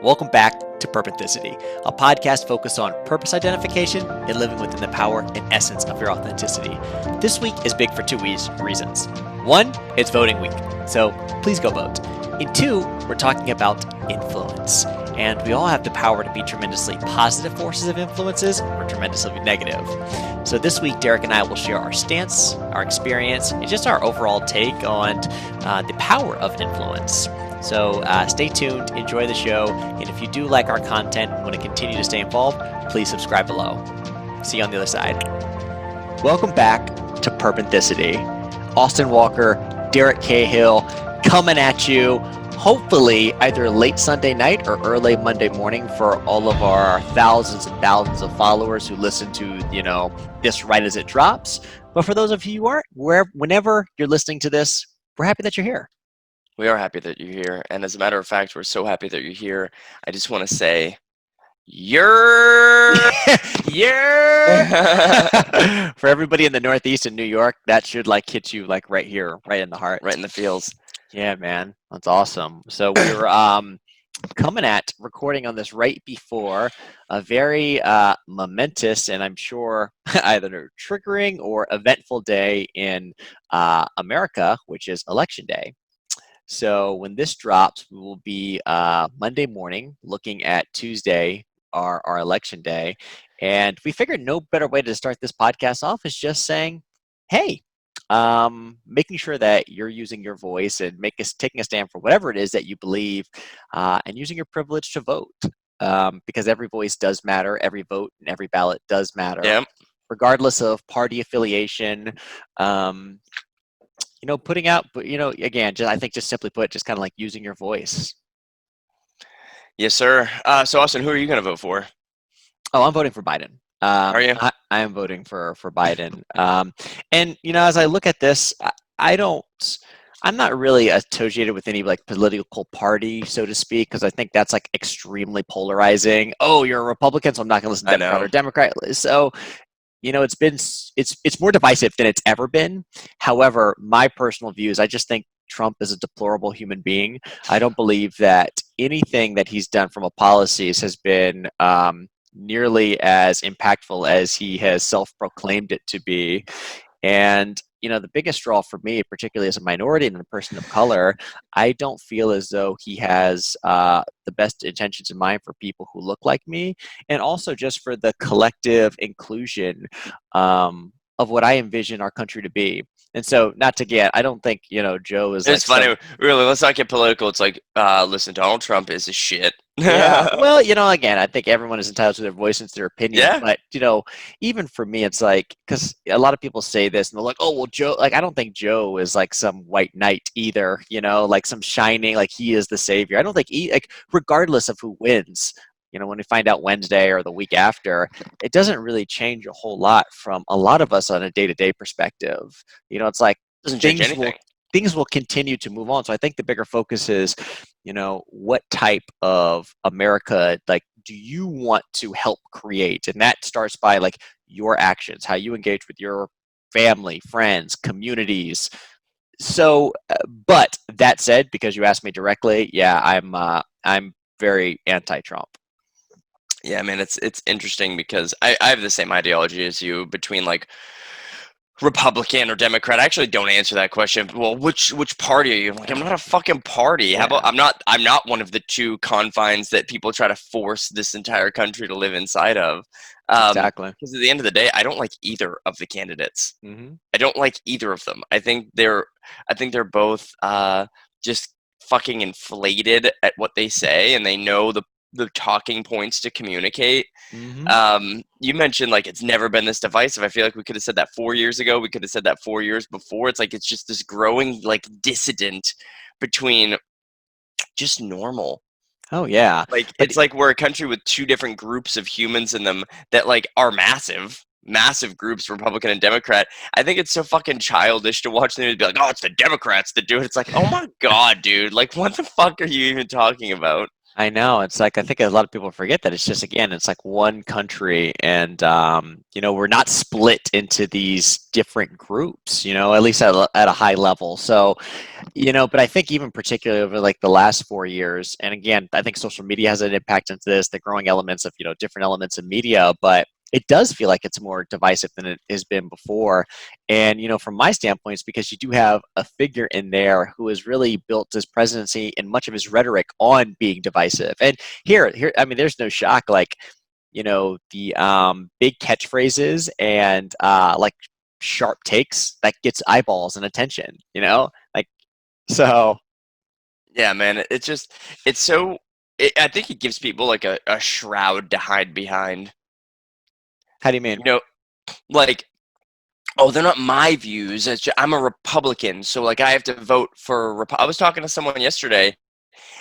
Welcome back to Purpenthicity, a podcast focused on purpose identification and living within the power and essence of your authenticity. This week is big for two reasons. One, it's voting week, so please go vote. And two, we're talking about influence. And we all have the power to be tremendously positive forces of influences or tremendously negative. So this week, Derek and I will share our stance, our experience, and just our overall take on the power of influence. So stay tuned, enjoy the show, and if you do like our content and want to continue to stay involved, please subscribe below. See you on the other side. Welcome back to Purpenthicity. Austin Walker, Derek Cahill, coming at you, hopefully either late Sunday night or early Monday morning for all of our thousands and thousands of followers who listen to, this right as it drops. But for those of you who aren't, whenever you're listening to this, we're happy that you're here. We are happy that you're here. And as a matter of fact, we're so happy that you're here. I just want to say, you're... For everybody in the Northeast and New York, that should hit you right here, right in the heart. Right in the feels. Yeah, man. That's awesome. So we were recording on this right before a very momentous and I'm sure either triggering or eventful day in America, which is Election Day. So when this drops, we will be Monday morning looking at Tuesday, our election day. And we figured no better way to start this podcast off is just saying, hey, making sure that you're using your voice and taking a stand for whatever it is that you believe and using your privilege to vote. Because every voice does matter, every vote and every ballot does matter. Yep. Regardless of party affiliation. Putting out, again, I think just simply put, just kind of like using your voice. Yes, sir. So, Austin, who are you going to vote for? Oh, I'm voting for Biden. Are you? I am voting for Biden. And, as I look at this, I'm not really associated with any political party, so to speak, because I think that's extremely polarizing. Oh, you're a Republican, so I'm not going to listen to Democrat or Democrat. So, it's more divisive than it's ever been. However, my personal view is I just think Trump is a deplorable human being. I don't believe that anything that he's done from a policies has been nearly as impactful as he has self-proclaimed it to be. And the biggest draw for me, particularly as a minority and a person of color, I don't feel as though he has the best intentions in mind for people who look like me, and also just for the collective inclusion of what I envision our country to be. And so, I don't think, Joe is It's funny. Really, let's not get political. It's listen, Donald Trump is a shit. Yeah. Well, again, I think everyone is entitled to their voice and their opinion. Yeah. But, even for me, it's because a lot of people say this and they're like, oh, well, Joe, I don't think Joe is some white knight either, some shining, he is the savior. I don't think regardless of who wins, when we find out Wednesday or the week after, it doesn't really change a whole lot from a lot of us on a day-to-day perspective. It's doesn't change anything. Things will continue to move on. So I think the bigger focus is, what type of America, do you want to help create? And that starts by your actions, how you engage with your family, friends, communities. So, but that said, because you asked me directly, yeah, I'm very anti-Trump. Yeah, man, it's interesting because I have the same ideology as you between Republican or Democrat. I actually don't answer that question. Well, which party are you? I'm not a fucking party. Yeah. How about I'm not one of the two confines that people try to force this entire country to live inside of. Exactly. Because at the end of the day, I don't like either of the candidates. Mm-hmm. I don't like either of them. I think they're both just fucking inflated at what they say, and they know the talking points to communicate. Mm-hmm. You mentioned it's never been this divisive. I feel like we could have said that 4 years ago. We could have said that 4 years before. It's it's just this growing dissident between just normal. Oh yeah. It's we're a country with two different groups of humans in them that are massive groups, Republican and Democrat. I think it's so fucking childish to watch them and be oh, it's the Democrats that do it. It's oh my God, dude. What the fuck are you even talking about? I know. It's like I think a lot of people forget that it's just again, it's like one country, and we're not split into these different groups. At least at a high level. So but I think even particularly over like the last 4 years, and again, I think social media has an impact into this, the growing elements of, different elements of media, but it does feel like it's more divisive than it has been before. And, from my standpoint, it's because you do have a figure in there who has really built his presidency and much of his rhetoric on being divisive. And here, I mean, there's no shock, like, the big catchphrases and like sharp takes that gets eyeballs and attention, like, so, Yeah, man. It's just it's so. I think it gives people like a shroud to hide behind. how do you mean? You know, like, oh, they're not my views. I'm a Republican, so like I have to vote for. I was talking to someone yesterday,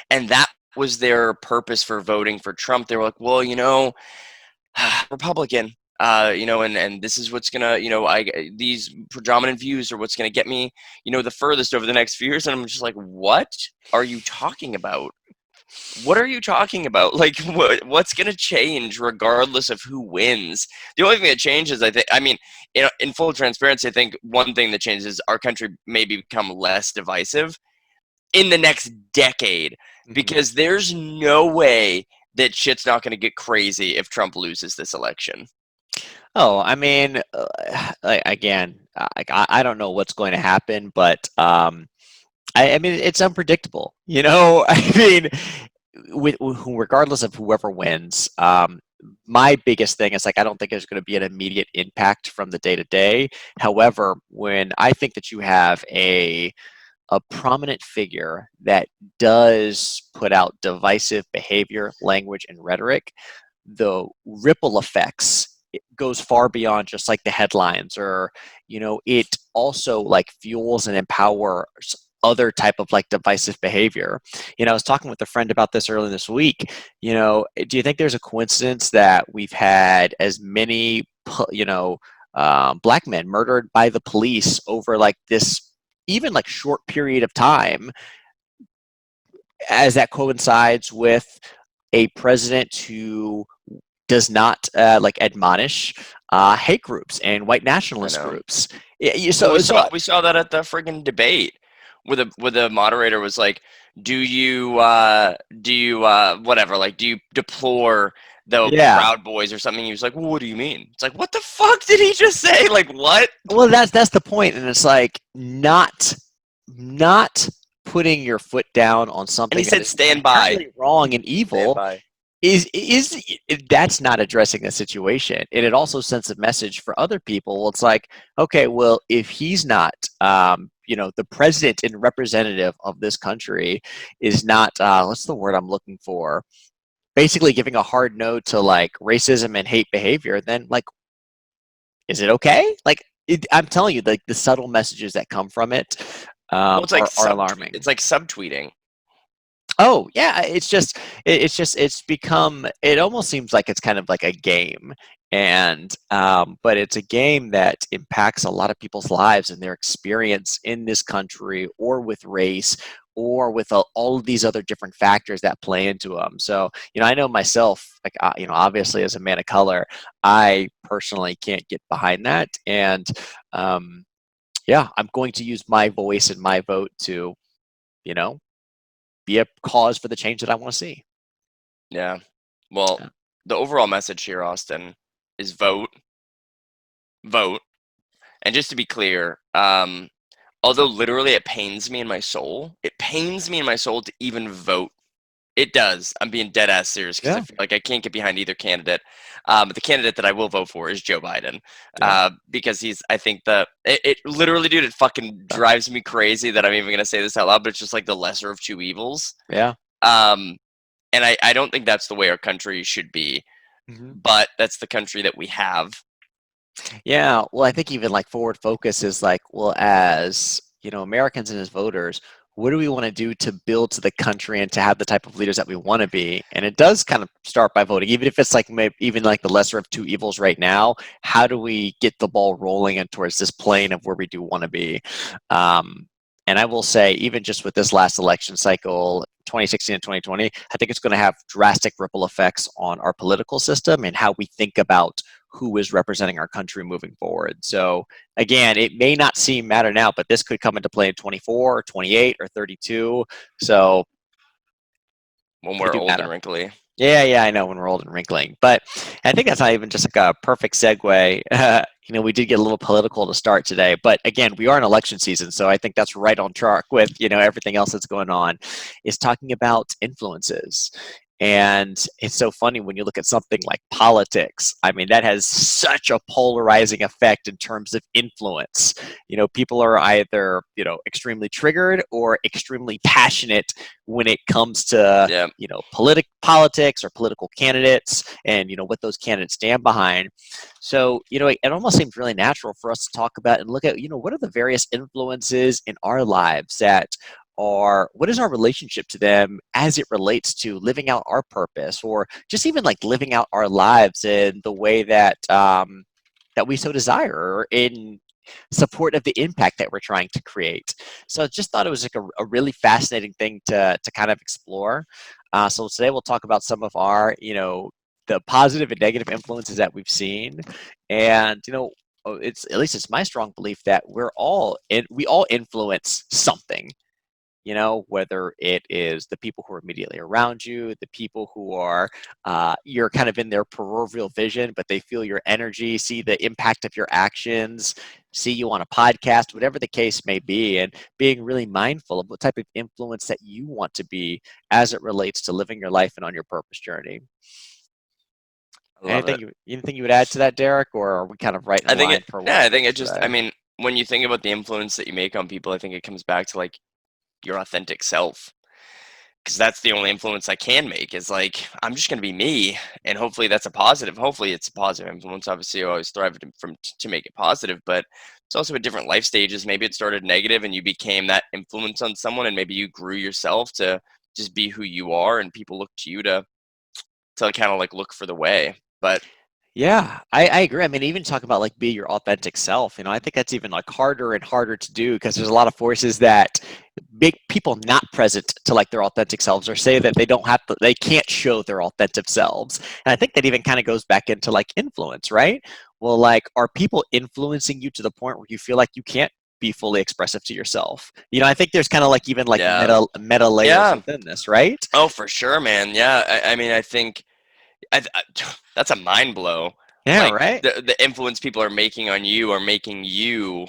and that was their purpose for voting for Trump. They were like, well, Republican. And this is what's gonna, these predominant views are what's gonna get me, the furthest over the next few years. And I'm just like, what are you talking about? What are you talking about? Like, what's going to change regardless of who wins? The only thing that changes, I mean, in full transparency, I think one thing that changes is our country may become less divisive in the next decade, Mhm. because there's no way that shit's not going to get crazy if Trump loses this election. Oh, I mean, again, I don't know what's going to happen, but I mean, it's unpredictable. I mean, regardless of whoever wins, my biggest thing is like I don't think there's going to be an immediate impact from the day to day. However, when I think that you have a prominent figure that does put out divisive behavior, language, and rhetoric, the ripple effects it goes far beyond just like the headlines, or it also like fuels and empowers other type of like divisive behavior. I was talking with a friend about this earlier this week. Do you think there's a coincidence that we've had as many black men murdered by the police over like this even like short period of time, as that coincides with a president who does not like admonish hate groups and white I nationalist know. groups. Well, So, we saw that at the friggin' debate where the moderator was like, do you whatever, like, do you deplore the yeah. Proud Boys or something?" He was like, "Well, what do you mean?" It's like, what the fuck did he just say? Like, what? Well, that's the point, and it's like not putting your foot down on And he something that said, is "Stand by, inherently wrong and stand evil by." that's not addressing the situation, and it also sends a message for other people. Well, it's like, okay, well, if he's not the president and representative of this country is not what's the word I'm looking for, basically giving a hard no to like racism and hate behavior, then like, is it okay? Like, I'm telling you, like the subtle messages that come from it Well, are alarming. it's like subtweeting. Oh, yeah, it's become, it almost seems like it's kind of like a game, and but it's a game that impacts a lot of people's lives and their experience in this country, or with race, or with all of these other different factors that play into them. So, I know myself, like, obviously as a man of color, I personally can't get behind that, and um, yeah, I'm going to use my voice and my vote to, you know, be a cause for the change that I want to see. Yeah. Well, Yeah. the overall message here, Austin, is vote, vote. And just to be clear, although literally it pains me in my soul to even vote. It does. I'm being dead ass serious because I Yeah. feel like I can't get behind either candidate. But the candidate that I will vote for is Joe Biden, Yeah. because I think it literally, dude, it fucking drives me crazy that I'm even going to say this out loud, but it's just like the lesser of two evils. Yeah. Um, and I don't think that's the way our country should be, Hmm. but that's the country that we have. Yeah. Well, I think even like forward focus is like, well, as Americans and as voters, what do we want to do to build to the country and to have the type of leaders that we want to be? And it does kind of start by voting, even if it's like maybe even like the lesser of two evils right now. How do we get the ball rolling and towards this plane of where we do want to be? And I will say, even just with this last election cycle, 2016 and 2020, I think it's going to have drastic ripple effects on our political system and how we think about who is representing our country moving forward. So again, it may not seem matter now, but this could come into play in 24 or 28 or 32. So When they we're do old and matter. wrinkly. Yeah, I know when we're old and wrinkling, but I think that's not even just like a perfect segue. We did get a little political to start today, but again, we are in election season, so I think that's right on track with everything else that's going on. Is talking about influences, and it's so funny when you look at something like politics. I mean, that has such a polarizing effect in terms of influence. People are either extremely triggered or extremely passionate when it comes to Yeah. politics or political candidates and what those candidates stand behind. So it almost seems really natural for us to talk about and look at what are the various influences in our lives that are, what is our relationship to them as it relates to living out our purpose, or just even like living out our lives in the way that that we so desire, or in support of the impact that we're trying to create. So I just thought it was like a really fascinating thing to kind of explore. So today we'll talk about some of our, the positive and negative influences that we've seen. And, it's, at least it's my strong belief that we all influence something. Whether it is the people who are immediately around you, the people who are, you're kind of in their peripheral vision, but they feel your energy, see the impact of your actions, see you on a podcast, whatever the case may be, and being really mindful of what type of influence that you want to be as it relates to living your life and on your purpose journey. I love it. Anything you would add to that, Derek, or are we kind of right in I think line it, for what yeah, I we're think looking it at just, I today? mean, when you think about the influence that you make on people, I think it comes back to like your authentic self. Because that's the only influence I can make is like, I'm just going to be me. And hopefully that's a positive. Hopefully it's a positive influence. Obviously, you always strive to make it positive, but it's also at different life stages. Maybe it started negative and you became that influence on someone, and maybe you grew yourself to just be who you are, and people look to you to kind of like look for the way. But Yeah, I agree. I mean, even talk about like be your authentic self. I think that's even like harder and harder to do because there's a lot of forces that make people not present to like their authentic selves, or say that they can't show their authentic selves. And I think that even kind of goes back into like influence, right? Well, like, are people influencing you to the point where you feel like you can't be fully expressive to yourself? I think there's kind of like even like yeah, meta layers yeah. within this, right? Oh, for sure, man. Yeah. I mean, I think I that's a mind blow. Yeah, Like right. the influence people are making on you are making you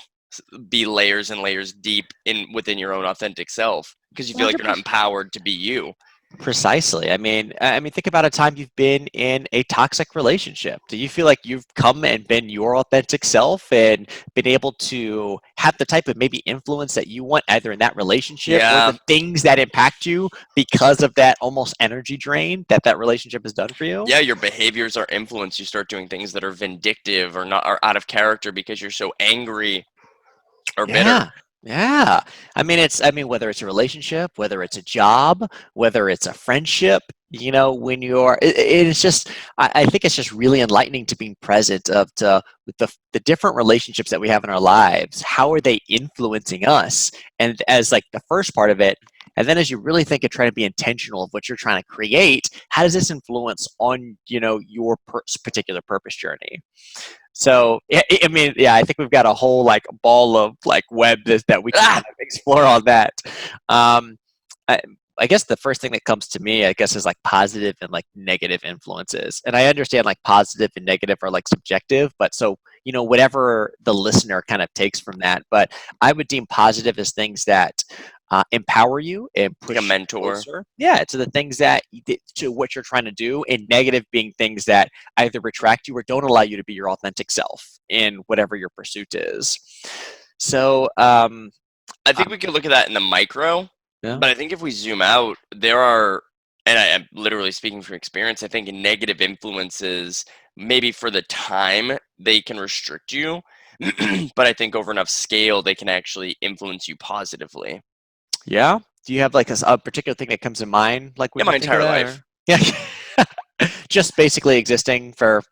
be layers and layers deep in within your own authentic self because you feel like you're not 100%. empowered to be you. Precisely. I mean, think about a time you've been in a toxic relationship. Do you feel like you've come and been your authentic self and been able to have the type of maybe influence that you want either in that relationship or the Yeah. things that impact you because of that almost energy drain that relationship has done for you? Yeah, your behaviors are influenced. You start doing things that are vindictive or not are out of character because you're so angry or bitter. Yeah. Yeah. I mean, whether it's a relationship, whether it's a job, whether it's a friendship, when it's just, I think it's just really enlightening to being present with the different relationships that we have in our lives. How are they influencing us? And as like the first part of it, and then as you really think of trying to be intentional of what you're trying to create, how does this influence on, your particular purpose journey? So, I mean, yeah, I think we've got a whole like ball of like web that we can kind Ah, of explore on that. Um, I, I guess the first thing that comes to me, I guess, is like positive and like negative influences. And I understand like positive and negative are like subjective, but so, whatever the listener kind of takes from that. But I would deem positive as things that empower you and like a push you mentor. closer. Yeah, to the things to what you're trying to do, and negative being things that either retract you or don't allow you to be your authentic self in whatever your pursuit is. So, I think we could look at that in the micro, yeah, but I think if we zoom out, there are, and I am literally speaking from experience, I think negative influences, maybe for the time, they can restrict you. But I think over enough scale, they can actually influence you positively. yeah. Do you have like a particular thing that comes to mind, like Yeah, when you my think of entire that, life. or yeah, just basically existing for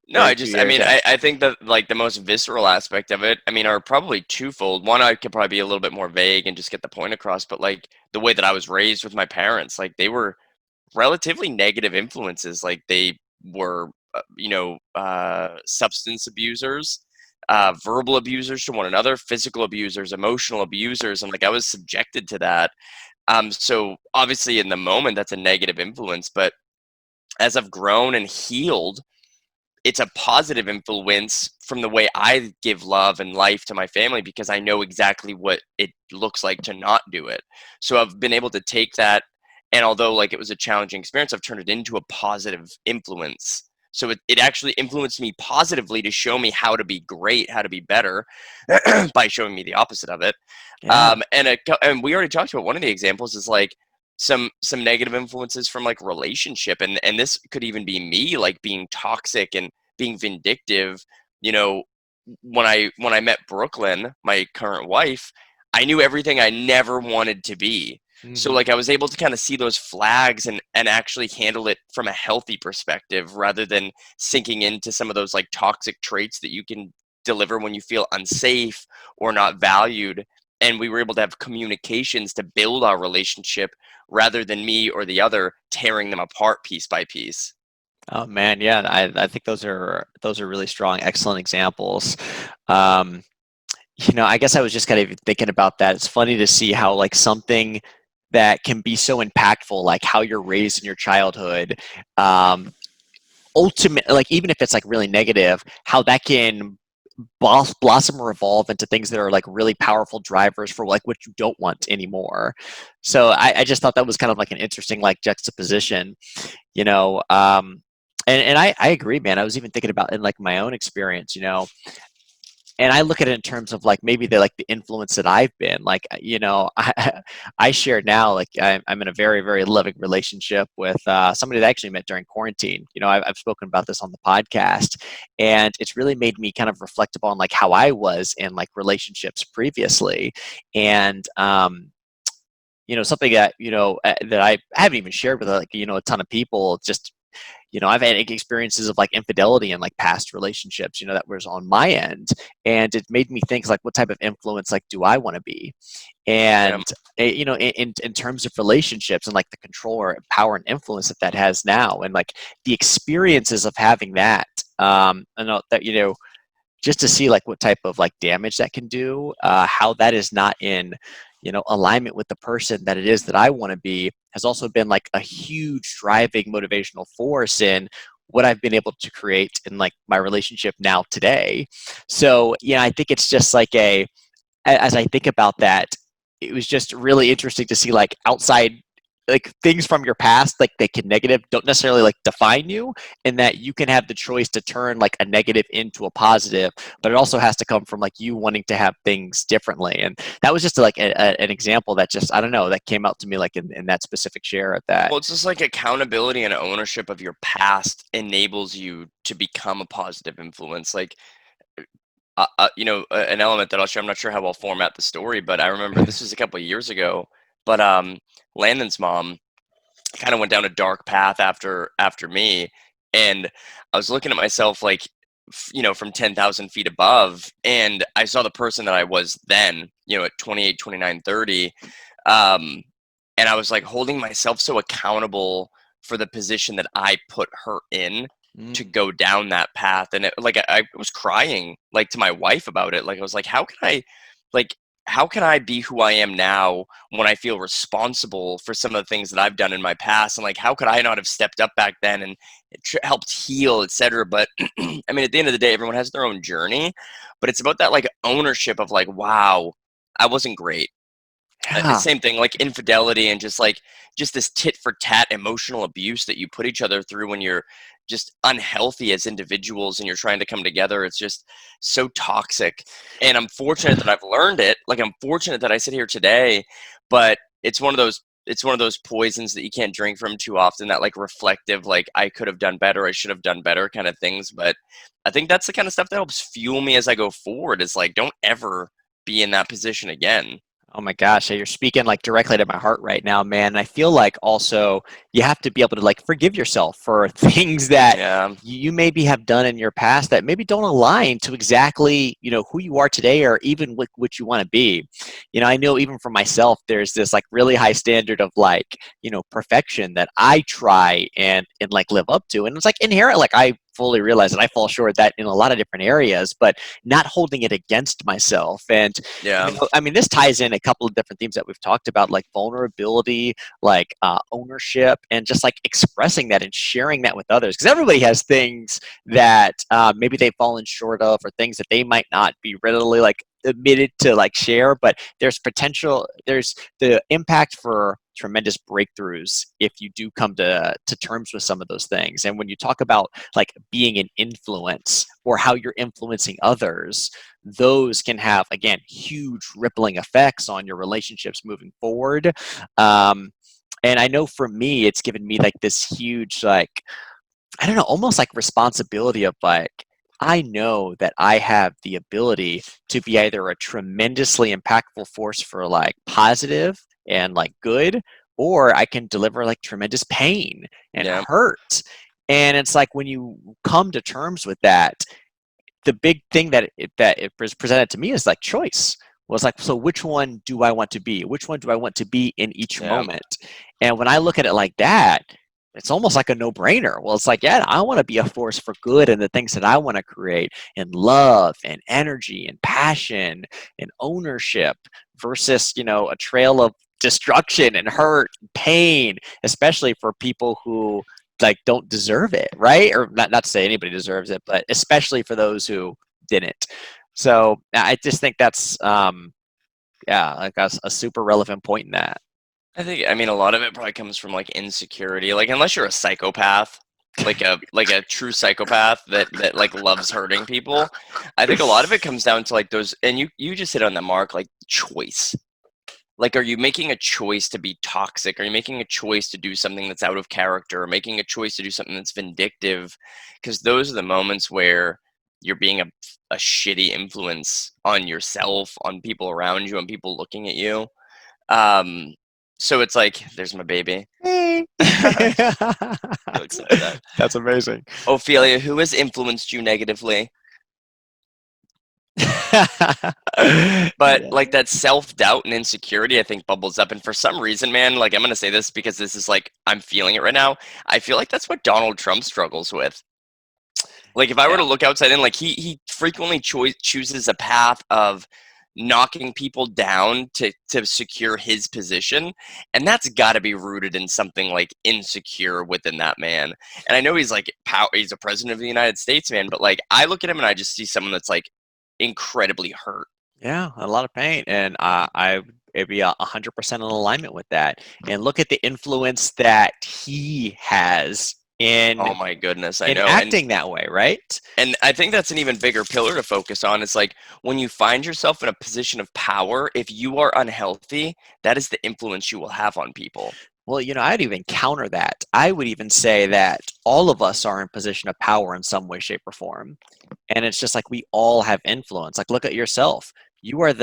No, during 2 years? Yeah. I think that like the most visceral aspect of it, I mean, are probably twofold. One, I could probably be a little bit more vague and just get the point across, but like the way that I was raised with my parents, like they were relatively negative influences. Like they were, substance abusers, verbal abusers to one another, physical abusers, emotional abusers, and like I was subjected to that. So obviously in the moment that's a negative influence, but as I've grown and healed, it's a positive influence from the way I give love and life to my family because I know exactly what it looks like to not do it. So I've been able to take that, and although like it was a challenging experience, I've turned it into a positive influence. So it actually influenced me positively to show me how to be great, how to be better by showing me the opposite of it. Yeah. And we already talked about one of the examples is like some negative influences from like relationship, and this could even be me like being toxic and being vindictive. You know, when I met Brooklyn, my current wife, I knew everything I never wanted to be. So Hmm. like I was able to kind of see those flags and actually handle it from a healthy perspective rather than sinking into some of those like toxic traits that you can deliver when you feel unsafe or not valued. And we were able to have communications to build our relationship rather than me or the other tearing them apart piece by piece. Oh man, yeah. I think those are really strong, excellent examples. Um, I guess I was just kind of thinking about that. It's funny to see how like something that can be so impactful, like how you're raised in your childhood, um, ultimate, like even if it's like really negative, how that can blossom or evolve into things that are like really powerful drivers for like what you don't want anymore. So I just thought that was kind of like an interesting like juxtaposition, you know. And I agree, man. I was even thinking about in like my own experience, and I look at it in terms of like maybe the influence that I've been like, I share now like I'm in a very very loving relationship with somebody that I actually met during quarantine. I've spoken about this on the podcast, and it's really made me kind of reflect upon like how I was in like relationships previously, and something that that I haven't even shared with like a ton of people. Just I've had experiences of like infidelity in like past relationships, that was on my end. And it made me think like, what type of influence like do I want to be? Yeah. And, in terms of relationships and like the control or power and influence that that has now, and like the experiences of having that, and that, just to see like what type of like damage that can do, how that is not in alignment with the person that it is that I want to be, has also been like a huge driving motivational force in what I've been able to create in like my relationship now today. So yeah, I think it's just like as I think about that, it was just really interesting to see like outside like things from your past, like they can negative don't necessarily like define you, and that you can have the choice to turn like a negative into a positive, but it also has to come from like you wanting to have things differently. And that was just like an example that just, I don't know, that came out to me like in that specific share at that. Well, it's just like accountability and ownership of your past enables you to become a positive influence. Like, an element that I'll share. I'm not sure how I'll format the story, but I remember this was a couple of years ago. But Landon's mom kind of went down a dark path after me, and I was looking at myself like from 10,000 feet above, and I saw the person that I was then, at 28, 29, 30. um and I was like holding myself so accountable for the position that I put her in to Mm. go down that path. And I was crying like to my wife about it. Like I was like, like how can I be who I am now when I feel responsible for some of the things that I've done in my past? And like, how could I not have stepped up back then and helped heal, etc. But I mean, at the end of the day, everyone has their own journey, but it's about that like ownership of like, wow, I wasn't great. Yeah. Same thing, like infidelity and just this tit for tat emotional abuse that you put each other through when you're just unhealthy as individuals and you're trying to come together. It's just so toxic. And I'm fortunate that I've learned it. Like I'm fortunate that I sit here today, but it's one of those poisons that you can't drink from too often, that like reflective, like I could have done better, I should have done better kind of things. But I think that's the kind of stuff that helps fuel me as I go forward, is like don't ever be in that position again. Oh my gosh, you're speaking like directly to my heart right now, man. And I feel like also you have to be able to like forgive yourself for things that Yeah, you maybe have done in your past that maybe don't align to exactly, who you are today or even what you want to be. I know even for myself, there's this like really high standard of like, perfection that I try and like live up to. And it's like inherent, like I fully realize that I fall short of that in a lot of different areas, but not holding it against myself. And yeah, I mean, this ties in a couple of different themes that we've talked about, like vulnerability, like ownership, and just like expressing that and sharing that with others. Because everybody has things that maybe they've fallen short of, or things that they might not be readily like admitted to like share. But there's potential. There's the impact for tremendous breakthroughs if you do come to terms with some of those things. And when you talk about like being an influence or how you're influencing others, those can have again huge rippling effects on your relationships moving forward. And I know for me it's given me like this huge like, I don't know, almost like responsibility of like, I know that I have the ability to be either a tremendously impactful force for like positive and like good, or I can deliver like tremendous pain and yeah, hurt. And it's like when you come to terms with that, the big thing that it was presented to me is like choice. Was like, so which one do I want to be? Which one do I want to be in each yeah. moment? And when I look at it like that, it's almost like a no-brainer. Well, it's like, yeah, I want to be a force for good and the things that I want to create, and love and energy and passion and ownership versus, a trail of destruction and hurt, and pain, especially for people who like don't deserve it, right? Or not to say anybody deserves it, but especially for those who didn't. So I just think that's yeah, like a super relevant point in that. I mean, a lot of it probably comes from like insecurity. Like, unless you're a psychopath, like a true psychopath that like loves hurting people, I think a lot of it comes down to like those. And you just hit on the mark, like choice. Like, are you making a choice to be toxic? Are you making a choice to do something that's out of character? Or making a choice to do something that's vindictive? Because those are the moments where you're being a shitty influence on yourself, on people around you, on people looking at you. Um, so it's like, there's my baby. Hey. He looks up at that. That's amazing. Ophelia, who has influenced you negatively? But Yeah. like that self-doubt and insecurity, I think bubbles up. And for some reason, man, like I'm gonna say this because this is like I'm feeling it right now. I feel like that's what Donald Trump struggles with. Like if I were Yeah. to look outside in, like he frequently chooses a path of knocking people down to secure his position, and that's got to be rooted in something like insecure within that man. And I know he's like he's a president of the United States, man, but like I look at him and I just see someone that's like incredibly hurt. Yeah, a lot of pain, and I would be 100% in alignment with that. And look at the influence that he has Oh in my goodness, I in know. acting that way, right? And I think that's an even bigger pillar to focus on. It's like when you find yourself in a position of power, if you are unhealthy, that is the influence you will have on people. Well, I'd even counter that. I would even say that all of us are in position of power in some way, shape, or form. And it's just like we all have influence. Like, look at yourself. You are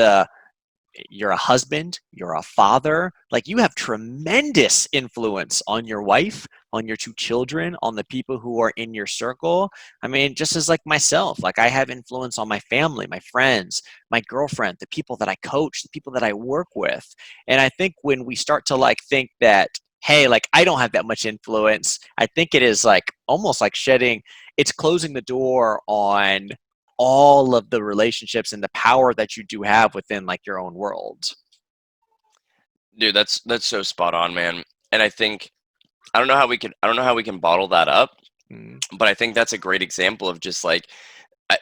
you're a husband, you're a father, like you have tremendous influence on your wife, on your two children, on the people who are in your circle. I mean, just as like myself, like I have influence on my family, my friends, my girlfriend, the people that I coach, the people that I work with. And I think when we start to like think that, hey, like I don't have that much influence, I think it is like almost like it's closing the door on all of the relationships and the power that you do have within like your own world. Dude, that's so spot on, man. And I think I don't know how we can bottle that up, Mm. but I think that's a great example of just like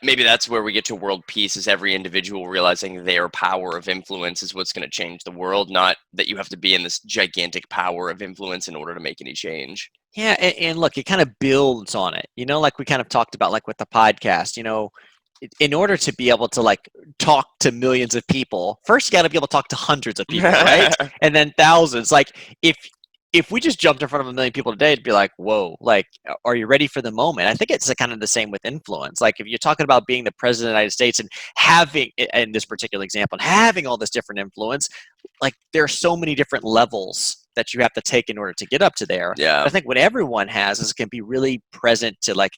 maybe that's where we get to world peace, is every individual realizing their power of influence is what's going to change the world, not that you have to be in this gigantic power of influence in order to make any change. Yeah, and look, it kind of builds on it. Like we kind of talked about, like with the podcast. In order to be able to like talk to millions of people, first you got to be able to talk to hundreds of people, right? And then thousands. Like if if we just jumped in front of a million people today, it'd be like, whoa, like, are you ready for the moment? I think it's kind of the same with influence. Like, if you're talking about being the president of the United States and having, in this particular example, having all this different influence, like, there are so many different levels that you have to take in order to get up to there. Yeah. But I think what everyone has is can be really present to like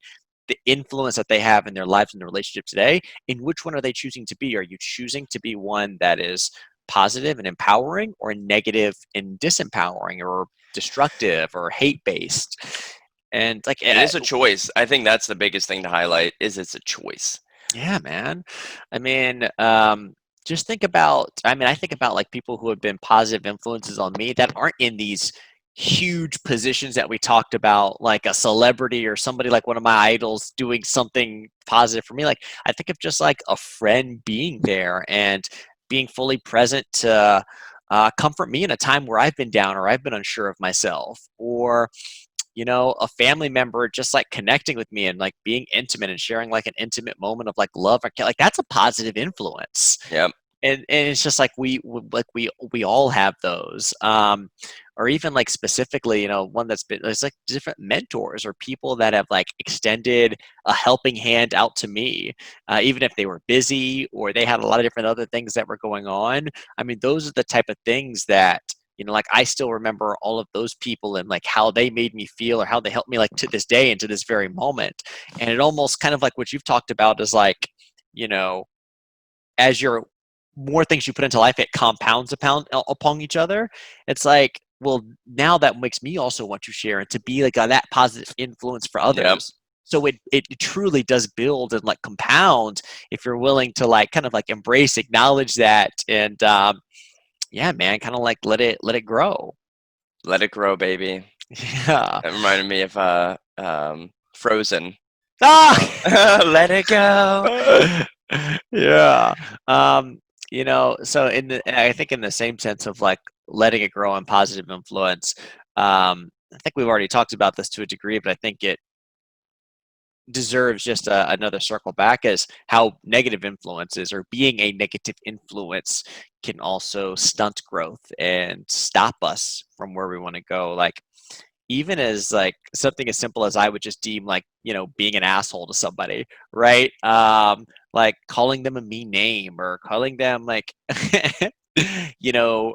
the influence that they have in their lives and their relationship today. In which one are they choosing to be? Are you choosing to be one that is positive and empowering, or negative and disempowering, or destructive or hate based? And like, It is a choice. I think that's the biggest thing to highlight is it's a choice. yeah, man. I mean, just think about, I mean, I think about like people who have been positive influences on me that aren't in these huge positions that we talked about, like a celebrity or somebody like one of my idols doing something positive for me. Like, I think of just like a friend being there and being fully present to comfort me in a time where I've been down or I've been unsure of myself, or a family member just like connecting with me and like being intimate and sharing like an intimate moment of like love or like that's a positive influence. Yep. And it's just like we all have those, or even like specifically, one that's been, there's like different mentors or people that have like extended a helping hand out to me, even if they were busy or they had a lot of different other things that were going on. I mean, those are the type of things that, like, I still remember all of those people and like how they made me feel or how they helped me like to this day and to this very moment. And it almost kind of like what you've talked about is like, you know as your more things you put into life, it compounds upon each other. It's like, well, now that makes me also want to share and to be like that positive influence for Yep. others. So it truly does build and like compound if you're willing to like kind of like embrace, acknowledge that, and yeah, man, kind of like let it grow. Let it grow, baby. Yeah. That reminded me of Frozen. Ah! Let it go. Yeah. So I think in the same sense of like letting it grow and positive influence, I think we've already talked about this to a degree, but I think it deserves just another circle back as how negative influences or being a negative influence can also stunt growth and stop us from where we want to go. Like, even as like something as simple as I would just deem like, being an asshole to somebody, right? Like calling them a mean name or calling them like, you know,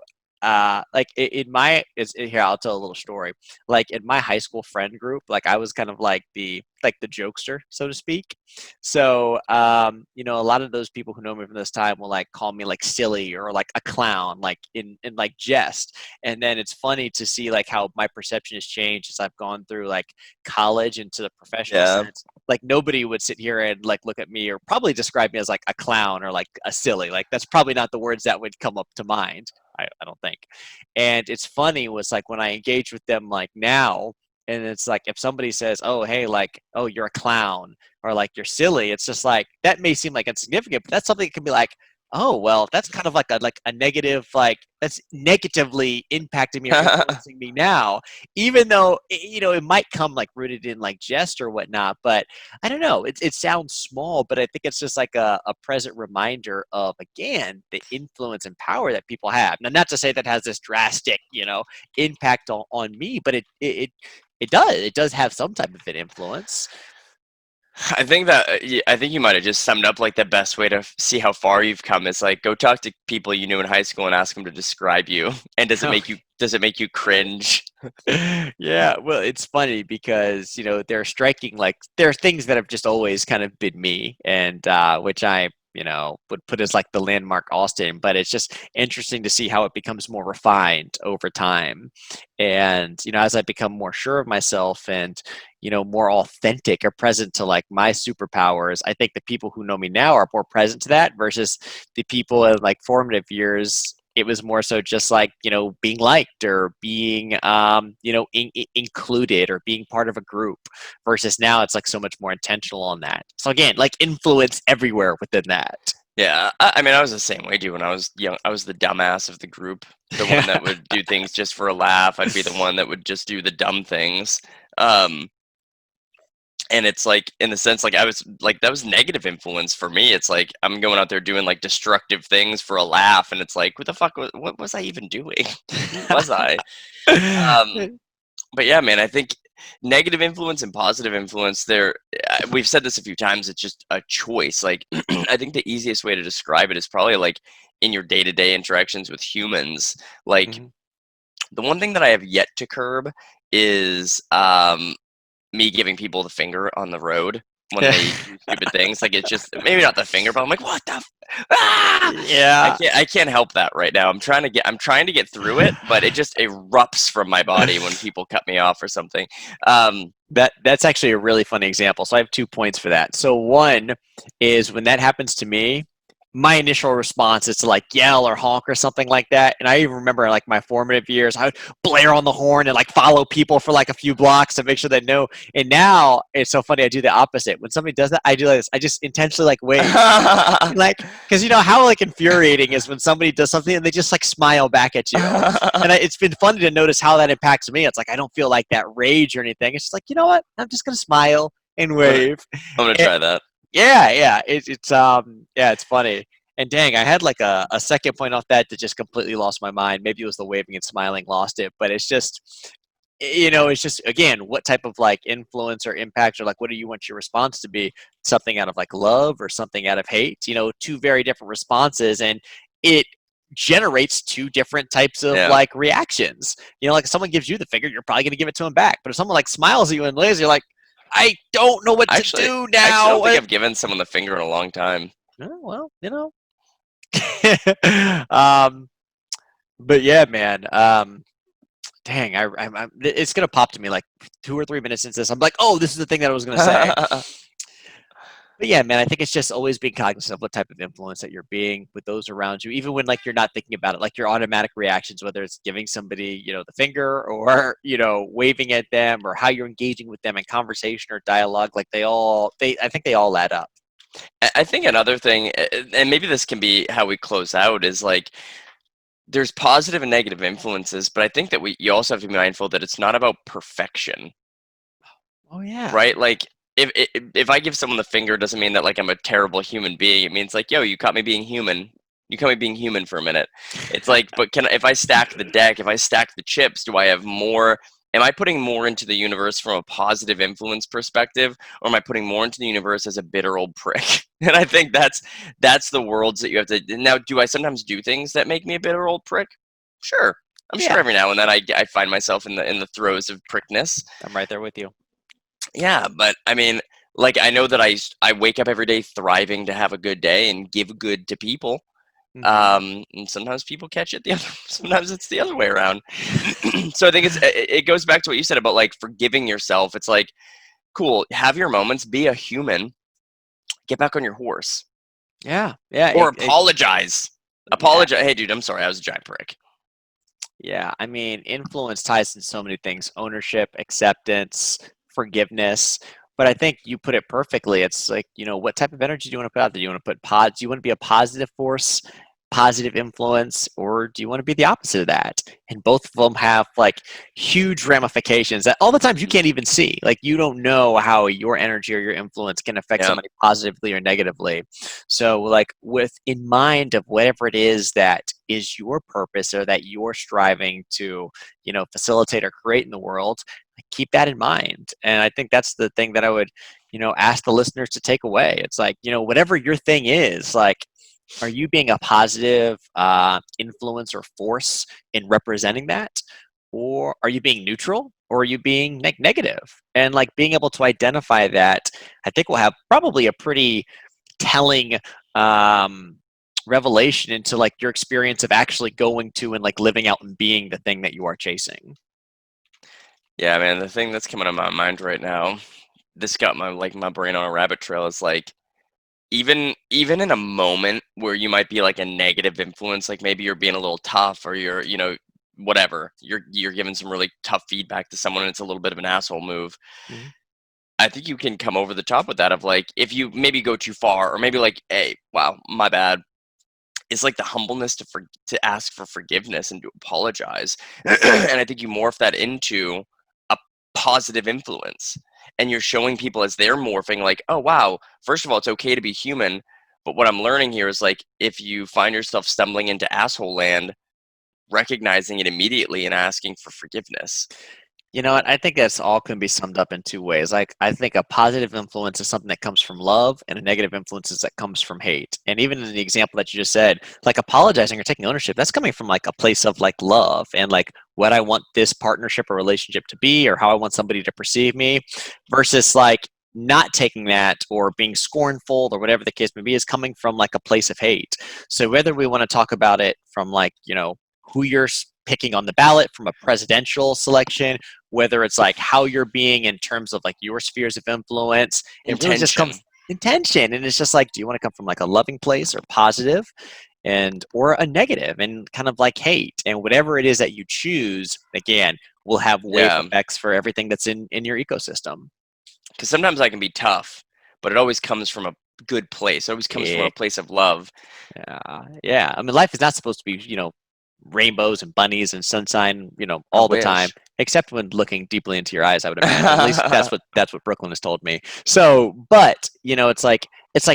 like in my is here, I'll tell a little story. Like in my high school friend group, like I was kind of like the jokester, so to speak. So a lot of those people who know me from this time will like call me like silly or like a clown, like in like jest. And then it's funny to see like how my perception has changed as I've gone through like college into the professional Yeah. sense. Like, nobody would sit here and like look at me or probably describe me as like a clown or like a silly. Like, that's probably not the words that would come up to mind. I don't think. And it's funny was like when I engage with them like now, and it's like if somebody says, "Oh, hey, like, oh, you're a clown," or like you're silly, it's just like that may seem like insignificant, but that's something that can be like, oh, well, that's kind of like a negative, like that's negatively impacting me or influencing me now, even though it might come like rooted in like jest or whatnot. But I don't know, it sounds small, but I think it's just like a present reminder of, again, the influence and power that people have. Now, not to say that has this drastic impact on me, but it does have some type of an influence. I think that I think you might have just summed up like the best way to see how far you've come. Is like go talk to people you knew in high school and ask them to describe you. And does it make you cringe? Yeah, well, it's funny because they're striking, like there are things that have just always kind of been me, and which I would put as like the landmark Austin, but it's just interesting to see how it becomes more refined over time. And as I become more sure of myself and more authentic or present to like my superpowers, I think the people who know me now are more present to that versus the people in like formative years. It was more so just like being liked or being included or being part of a group, versus now it's like so much more intentional on that. So again, like influence everywhere within that. Yeah, I mean, I was the same way, dude. When I was young, I was the dumbass of the group, the one that would do things just for a laugh. I'd be the one that would just do the dumb things. Um, And it's like, in the sense, like I was like, that was negative influence for me. It's like I'm going out there doing like destructive things for a laugh, and it's like, what the fuck what was I even doing? Who was I? Um, but yeah, man, I think negative influence and positive influence, there, we've said this a few times, it's just a choice. Like I think the easiest way to describe it is probably like in your day-to-day interactions with humans. Like Mhm. the one thing that I have yet to curb is me giving people the finger on the road when they do stupid things. Like, it's just maybe not the finger, but I'm like, what the ah! Yeah. I can't help that right now. I'm trying to get through it, but it just erupts from my body when people cut me off or something. Um, That's actually a really funny example. So I have 2 points for that. So one is when that happens to me, my initial response is to like yell or honk or something like that. And I even remember like my formative years, I would blare on the horn and like follow people for like a few blocks to make sure they know. And now it's so funny. I do the opposite. When somebody does that, I do this. I just intentionally like wave. Like, because you know how like infuriating is when somebody does something and they just like smile back at you. And it's been funny to notice how that impacts me. It's like I don't feel like that rage or anything. It's just like, you know what? I'm just gonna smile and I'm gonna wave. I'm gonna And, try that. yeah, yeah. Yeah, it's funny. And dang, I had like a second point off that just completely lost my mind. Maybe it was the waving and smiling lost it, but it's just it's just again, what type of like influence or impact or like what do you want your response to be? Something out of like love or something out of hate? Two very different responses, and it generates two different types of Yeah. like reactions. Like if someone gives you the finger, you're probably gonna give it to them back. But if someone like smiles at you and lays, you're like, I don't know what to Actually, do I actually now. don't think I've given someone the finger in a long time. Oh, well, um, but yeah, man. Dang, it's gonna pop to me like 2 or 3 minutes into this. I'm like, oh, this is the thing that I was gonna say. But yeah, man, I think it's just always being cognizant of what type of influence that you're being with those around you, even when like you're not thinking about it, like your automatic reactions, whether it's giving somebody, the finger or, waving at them or how you're engaging with them in conversation or dialogue, like I think they all add up. I think another thing, and maybe this can be how we close out, is like there's positive and negative influences, but I think that you also have to be mindful that it's not about perfection, Oh yeah. right? Like if I give someone the finger, it doesn't mean that like I'm a terrible human being. It means like, yo, you caught me being human. You caught me being human for a minute. It's like, but if I stack the deck, if I stack the chips, do I have more? Am I putting more into the universe from a positive influence perspective, or am I putting more into the universe as a bitter old prick? And I think that's the worlds that you have to. Now, do I sometimes do things that make me a bitter old prick? Sure. I'm sure Yeah, every now and then I find myself in the throes of prickness. I'm right there with you. Yeah, but I mean, like I know that I wake up every day thriving to have a good day and give good to people. Hmm. And sometimes people catch it the other. Sometimes it's the other way around. So I think it goes back to what you said about like forgiving yourself. It's like, cool, have your moments, be a human, get back on your horse, Yeah, yeah, or apologize. yeah. Apologize. Hey, dude, I'm sorry. I was a giant prick. Yeah, I mean, influence ties in so many things: ownership, acceptance, forgiveness. But I think you put it perfectly. It's like, what type of energy do you want to put out there? Do you want to put do you want to be a positive force, positive influence, or do you want to be the opposite of that? And both of them have like huge ramifications that all the times you can't even see. Like you don't know how your energy or your influence can affect Yeah. somebody positively or negatively. So, like, with in mind of whatever it is that is your purpose or that you're striving to, facilitate or create in the world, like, keep that in mind. And I think that's the thing that I would, ask the listeners to take away. It's like, whatever your thing is, like, are you being a positive influence or force in representing that? Or are you being neutral? Or are you being negative? And like being able to identify that, I think will have probably a pretty telling um, revelation into like your experience of actually going to and like living out and being the thing that you are chasing. Yeah, man. The thing that's coming to my mind right now, this got my brain on a rabbit trail. Is like even in a moment where you might be like a negative influence, like maybe you're being a little tough, or you're whatever, you're giving some really tough feedback to someone, and it's a little bit of an asshole move. Mhm. I think you can come over the top with that, of like, if you maybe go too far, or maybe like, hey, wow, my bad. It's like the humbleness to ask for forgiveness and to apologize. And I think you morph that into a positive influence. And you're showing people as they're morphing, like, oh, wow, first of all, it's okay to be human. But what I'm learning here is like, if you find yourself stumbling into asshole land, recognizing it immediately and asking for forgiveness. You know what? I think that's all can be summed up in two ways. Like, I think a positive influence is something that comes from love, and a negative influence is that comes from hate. And even in the example that you just said, like apologizing or taking ownership, that's coming from like a place of like love and like what I want this partnership or relationship to be, or how I want somebody to perceive me, versus like not taking that or being scornful or whatever the case may be is coming from like a place of hate. So whether we want to talk about it from like, who you're picking on the ballot from a presidential selection, whether it's like how you're being in terms of like your spheres of influence, it really just Intention. comes intention. And it's just like, do you want to come from like a loving place or positive, and or a negative and kind of like hate? And whatever it is that you choose, again, will have wave Yeah. effects for everything that's in your ecosystem. Because sometimes I can be tough, but it always comes from a good place. It always comes from Yeah, a place of love. yeah. I mean, life is not supposed to be, rainbows and bunnies and sunshine, I all the time, wish. except when looking deeply into your eyes, I would imagine. At least that's what Brooklyn has told me. So, but it's like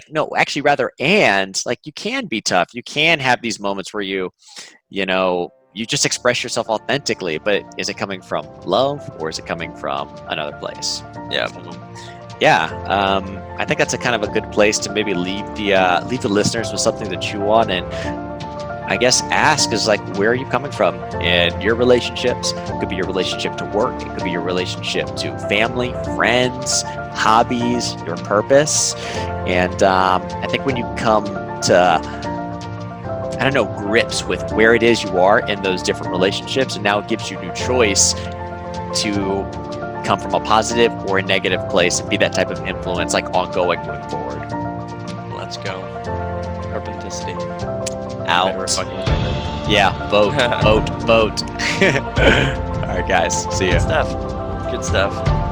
no, actually, rather, and like you can be tough. You can have these moments where you just express yourself authentically. But is it coming from love or is it coming from another place? Yeah. Yeah, I think that's a kind of a good place to maybe leave the listeners with something to chew on, and I guess ask is like, where are you coming from in your relationships? It could be your relationship to work. It could be your relationship to family, friends, hobbies, your purpose. And I think when you come to, I don't know, grips with where it is you are in those different relationships, and now it gives you new choice to come from a positive or a negative place and be that type of influence, like ongoing moving forward. Let's go. Purpenthicity. Out. Yeah, vote. All right, guys. See ya. Good stuff. Good stuff.